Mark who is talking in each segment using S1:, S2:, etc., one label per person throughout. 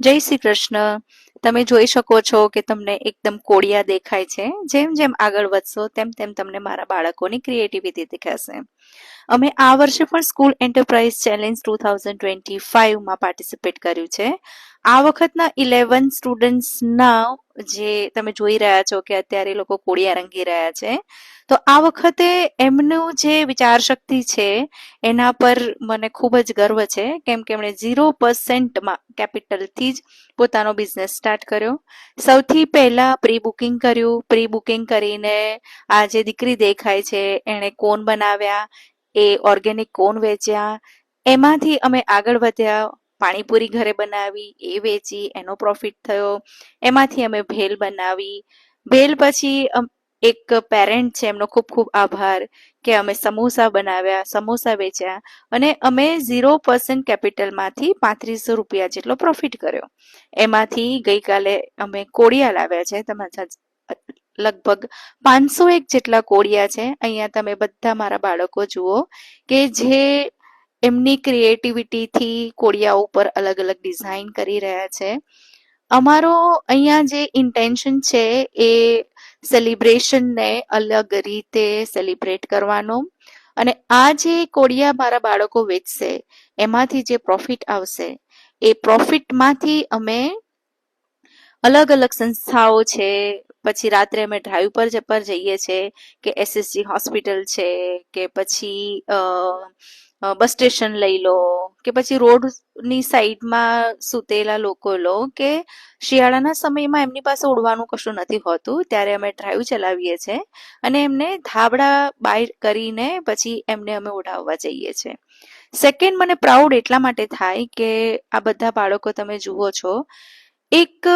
S1: જય શ્રી કૃષ્ણ. તમે જોઈ શકો છો કે તમને એકદમ કોડિયા દેખાય છે. જેમ જેમ આગળ વધશો તેમ તેમ તમને મારા બાળકોની ક્રિએટિવિટી દેખાશે. અમે આ વર્ષે પણ સ્કૂલ એન્ટરપ્રાઇઝ ચેલેન્જ 2025માં પાર્ટિસિપેટ કર્યું છે. આ વખતના 11 સ્ટુડન્ટ્સના જે તમે જોઈ રહ્યા છો કે અત્યારે એ લોકો કોડિયા રંગી રહ્યા છે, તો આ વખતે એમનું જે વિચાર શક્તિ છે એના પર મને ખૂબ જ ગર્વ છે, કેમ કે એમણે 0% કેપિટલથી જ પોતાનો બિઝનેસ સ્ટાર્ટ કર્યો. સૌથી પહેલા પ્રી બુકિંગ કર્યું. પ્રી બુકિંગ કરીને આ જે દીકરી દેખાય છે એણે કોન બનાવ્યા, એ ઓર્ગેનિક કોન વેચ્યા. એમાંથી અમે આગળ વધ્યા, પાણીપુરી ઘરે બનાવી, એ વેચી, એનો પ્રોફિટ થયો. એમાંથી અમે ભેલ બનાવી. ભેલ પછી એક પેરેન્ટ છે, એમનો ખૂબ ખૂબ આભાર કે અમે સમોસા બનાવ્યા, સમોસા વેચ્યા અને અમે 0% કેપિટલમાંથી 3500 રૂપિયા જેટલો પ્રોફિટ કર્યો. એમાંથી ગઈકાલે અમે કોડિયા લાવ્યા છે. તમારા લગભગ 501 જેટલા કોડિયા છે. અહીંયા તમે બધા મારા બાળકો જુઓ કે જે એમની ક્રિએટિવિટીથી કોડિયા ઉપર અલગ અલગ ડિઝાઇન કરી રહ્યા છે. અમારો અહીંયા જે ઇન્ટેન્શન છે એ સેલિબ્રેશનને અલગ રીતે સેલિબ્રેટ કરવાનો, અને આ જે કોડિયા મારા બાળકો વેચશે એમાંથી જે પ્રોફિટ આવશે એ પ્રોફિટમાંથી અમે અલગ અલગ સંસ્થાઓ છે, પછી રાત્રે અમે ડ્રાઈવ પર જઈએ છીએ કે એસએસજી હોસ્પિટલ છે કે પછી બસ સ્ટેશન લઈ લો કે પછી રોડની સાઈડમાં સૂતેલા લોકો લો કે શિયાળાના સમયમાં એમની પાસે ઉડવાનું કશું નથી હોતું, ત્યારે અમે ડ્રાઈવ ચલાવીએ છીએ અને એમને ધાબળા બાય કરીને પછી એમને અમે ઉડાવવા જઈએ છીએ. સેકન્ડ, મને પ્રાઉડ એટલા માટે થાય કે આ બધા બાળકો તમે જુઓ છો, એક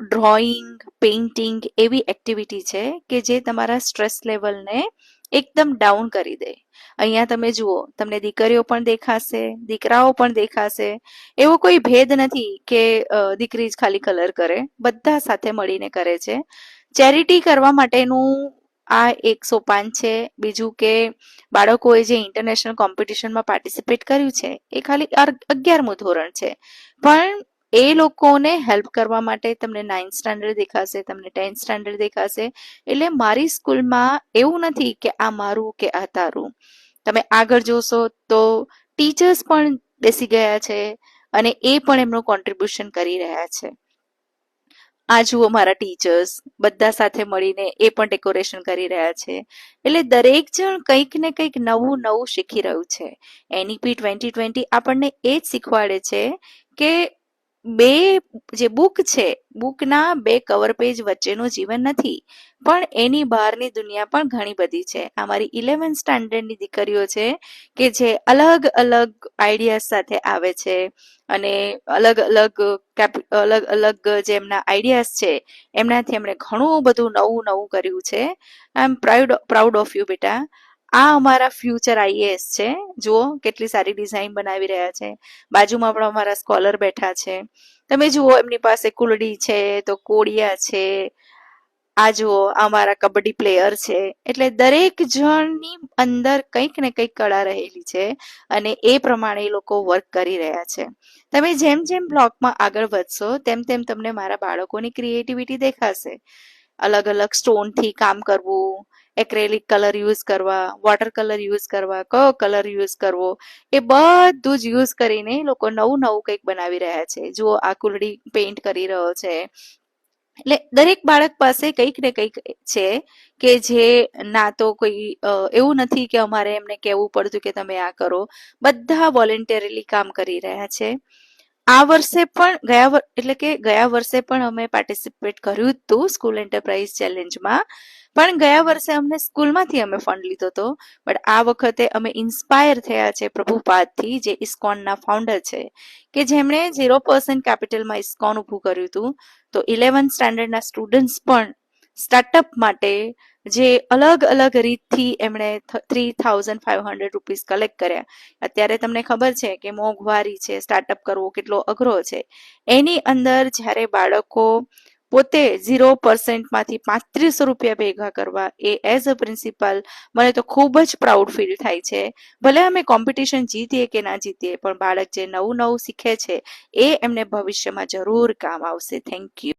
S1: ડ્રોઈંગ, પેઇન્ટિંગ એવી એક્ટિવિટી છે કે જે તમારા સ્ટ્રેસ લેવલને એકદમ ડાઉન કરી દે. અહીંયા તમે જુઓ, તમને દીકરીઓ પણ દેખાશે, દીકરાઓ પણ દેખાશે. એવો કોઈ ભેદ નથી કે દીકરી જ ખાલી કલર કરે, બધા સાથે મળીને કરે છે. ચેરિટી કરવા માટેનું આ એક સોપાન છે. બીજું કે બાળકોએ જે ઇન્ટરનેશનલ કોમ્પિટિશનમાં પાર્ટિસિપેટ કર્યું છે એ ખાલી 11મું ધોરણ છે, પણ એ લોકોને હેલ્પ કરવા માટે તમને 9th સ્ટાન્ડર્ડ દેખાશે, તમને 10th સ્ટાન્ડર્ડ દેખાશે. એટલે મારી સ્કૂલમાં એવું નથી કે આ મારું કે આ તારું. તમે આગળ જોશો તો ટીચર્સ પણ બેસી ગયા છે અને એ પણ એમનું કોન્ટ્રીબ્યુશન કરી રહ્યા છે. આ જુઓ મારા ટીચર્સ બધા સાથે મળીને એ પણ ડેકોરેશન કરી રહ્યા છે. એટલે દરેક જણ કંઈક ને કંઈક નવું નવું શીખી રહ્યું છે. NEP 2020 આપણને એ જ શીખવાડે છે કે બે જે બુક છે, બુકના 2 કવર પેજ વચ્ચેનું જીવન નથી, પણ એની બહારની દુનિયા પણ ઘણી બધી છે. આ મારી 11th સ્ટાન્ડર્ડની દીકરીઓ છે કે જે અલગ અલગ આઈડિયાઝ સાથે આવે છે અને અલગ અલગ જે એમના આઈડિયાઝ છે એમનાથી એમણે ઘણું બધું નવું નવું કર્યું છે. આઈ એમ પ્રાઉડ ઓફ યુ બેટા. આ અમારા ફ્યુચર IAS છે. જુઓ કેટલી સારી ડિઝાઇન બનાવી રહ્યા છે. બાજુમાં પણ અમારા સ્કોલર બેઠા છે. તમે જુઓ એમની પાસે કુલડી છે, તો કોડિયા છે. આ જુઓ અમારા કબડ્ડી પ્લેયર છે. એટલે દરેક જણની અંદર કંઈક ને કંઈક કળા રહેલી છે અને એ પ્રમાણે એ લોકો વર્ક કરી રહ્યા છે. તમે જેમ જેમ બ્લોગમાં આગળ વધશો તેમ તેમ તમને મારા બાળકોની ક્રિએટિવિટી દેખાશે. અલગ અલગ સ્ટોનથી કામ કરવું, એક્રેલિક કલર યુઝ કરવા, વોટર કલર યુઝ કરવા, કયો કલર યુઝ કરવો, એ બધું જ યુઝ કરીને લોકો નવું નવું કંઈક બનાવી રહ્યા છે. જુઓ આ કુલડી પેઇન્ટ કરી રહ્યો છે. એટલે દરેક બાળક પાસે કંઈક ને કંઈક છે કે જે ના તો કોઈ એવું નથી કે અમારે એમને કહેવું પડતું કે તમે આ કરો. બધા વોલેન્ટરીલી કામ કરી રહ્યા છે. આ વર્ષે પણ ગયા વર્ષે પણ અમે પાર્ટિસિપેટ કર્યું હતું સ્કૂલ એન્ટરપ્રાઇઝ ચેલેન્જમાં, પણ ગયા વર્ષે અમને સ્કૂલમાંથી અમે ફંડ લીધો હતો. બટ આ વખતે અમે ઇન્સ્પાયર થયા છે પ્રભુપાદથી, જે ઇસ્કોનના ફાઉન્ડર છે કે જેમણે 0% કેપિટલમાં ઇસ્કોન ઊભું કર્યું હતું. તો 11th સ્ટાન્ડર્ડના સ્ટુડન્ટ્સ પણ સ્ટાર્ટઅપ માટે જે અલગ અલગ રીતથી એમણે 3500 રૂપીસ કલેક્ટ કર્યા. અત્યારે તમને ખબર છે કે મોંઘવારી છે, સ્ટાર્ટઅપ કરવો કેટલો અઘરો છે. એની અંદર જ્યારે બાળકો પોતે 0%માંથી 3500 રૂપિયા ભેગા કરવા, એ એઝ અ પ્રિન્સિપલ મને તો ખૂબ જ પ્રાઉડ ફીલ થાય છે. ભલે અમે કોમ્પિટિશન જીતીએ કે ના જીતીએ, પણ બાળક જે નવું નવું શીખે છે એ એમને ભવિષ્યમાં જરૂર કામ આવશે. Thank you.